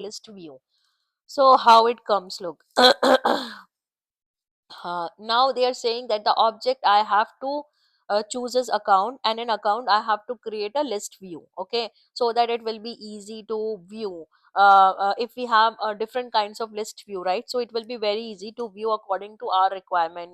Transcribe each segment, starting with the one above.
list view. So how it comes, look. Now they are saying that the object I have to chooses account, and in account I have to create a list view, okay, so that it will be easy to view. If we have different kinds of list view, right, so it will be very easy to view according to our requirement.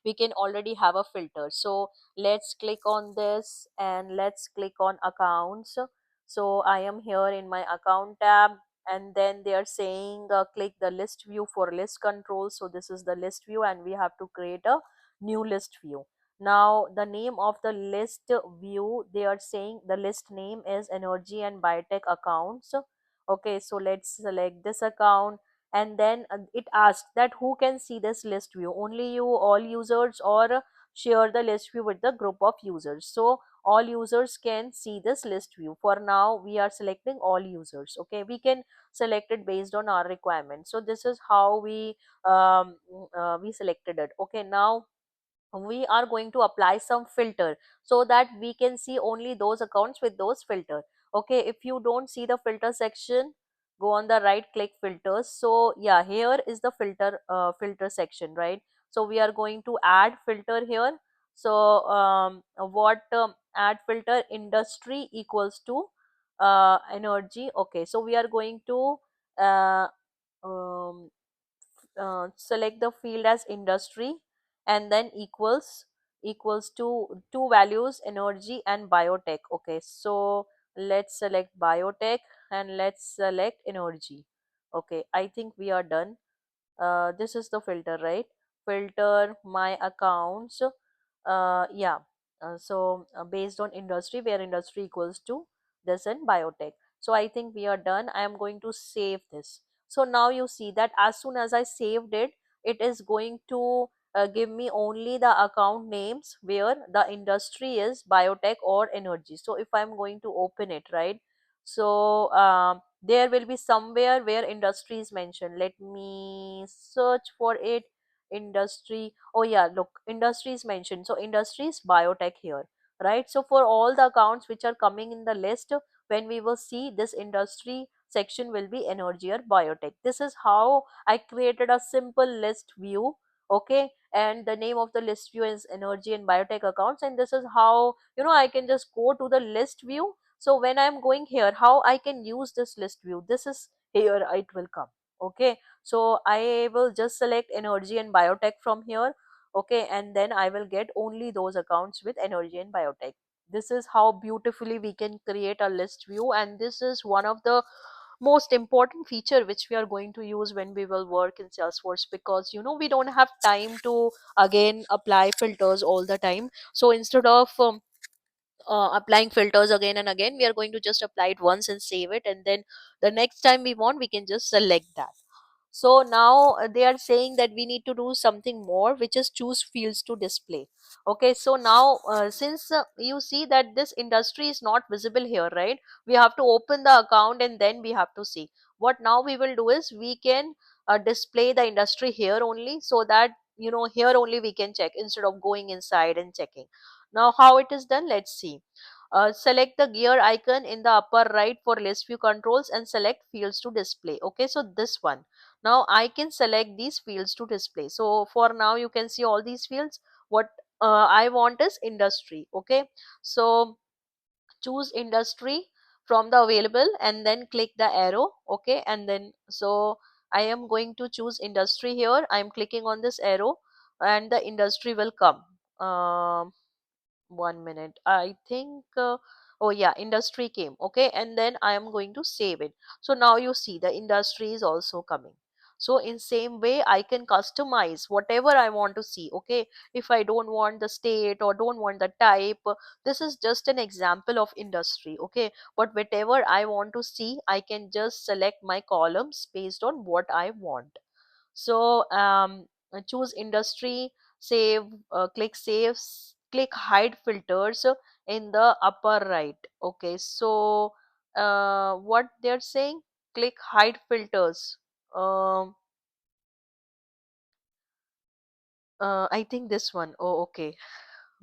We can already have a filter. So let's click on this and let's click on accounts. So I am here in my account tab, and then they are saying click the list view for list control. So this is the list view and we have to create a new list view. Now the name of the list view, they are saying the list name is energy and biotech accounts. Okay, so let's select this account, and then it asks that who can see this list view, only you, all users, or share the list view with the group of users. So all users can see this list view. For now we are selecting all users. Okay, we can select it based on our requirement. So this is how we selected it. Okay, now we are going to apply some filter so that we can see only those accounts with those filter. Okay, if you don't see the filter section, go on the right, click filters. So yeah, here is the filter section, right? So we are going to add filter here. So what add filter, industry equals to energy. Okay, so we are going to uh, um, select the field as industry, and then equals to two values, energy and biotech. Okay, so let's select biotech and let's select energy. Okay, I think we are done. This is the filter, right? Filter my accounts. Yeah, based on industry, where industry equals to this and biotech. So I think we are done. I am going to save this. So now you see that as soon as I saved it, it is going to give me only the account names where the industry is biotech or energy. So if I'm going to open it, right, so there will be somewhere where industry is mentioned. Let me search for it. Industry, oh yeah, look, industry is mentioned. So industry is biotech here, right? So for all the accounts which are coming in the list, when we will see this industry section will be energy or biotech. This is how I created a simple list view. Okay, and the name of the list view is energy and biotech accounts, and this is how, I can just go to the list view. So when I'm going here, how I can use this list view, this is here it will come. Okay, so I will just select energy and biotech from here. Okay, and then I will get only those accounts with energy and biotech. This is how beautifully we can create a list view, and this is one of the most important feature which we are going to use when we will work in Salesforce, because we don't have time to again apply filters all the time. So instead of applying filters again and again, we are going to just apply it once and save it, and then the next time we want, we can just select that. So now they are saying that we need to do something more, which is choose fields to display. Okay, so now since you see that this industry is not visible here, right, we have to open the account and then we have to see. What now we will do is we can display the industry here only, so that here only we can check instead of going inside and checking. Now how it is done, let's see. Select the gear icon in the upper right for list view controls and select fields to display. Okay, so this one. Now I can select these fields to display. So for now you can see all these fields. What I want is industry. Okay, so choose industry from the available and then click the arrow. Okay, and then so I am going to choose industry here. I am clicking on this arrow and the industry will come. 1 minute, I think. Oh yeah, industry came. Okay, and then I am going to save it. So now you see the industry is also coming. So in same way I can customize whatever I want to see. Okay, if I don't want the state or don't want the type, this is just an example of industry. Okay, but whatever I want to see, I can just select my columns based on what I want. So choose industry, save, click save, click hide filters in the upper right. Okay, so what they're saying, click hide filters. um I think this one. Oh, okay,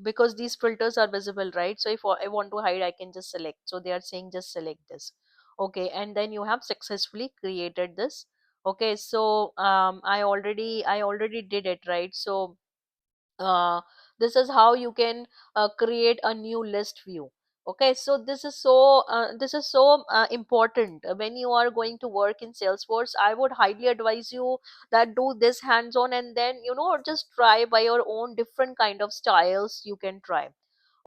because these filters are visible, right? So if I want to hide, I can just select. So they are saying just select this. Okay, and then you have successfully created this. Okay, so I already did it, right? So uh, this is how you can create a new list view. Okay, so this is so important. When you are going to work in Salesforce, I would highly advise you that do this hands on, and then just try by your own different kind of styles you can try.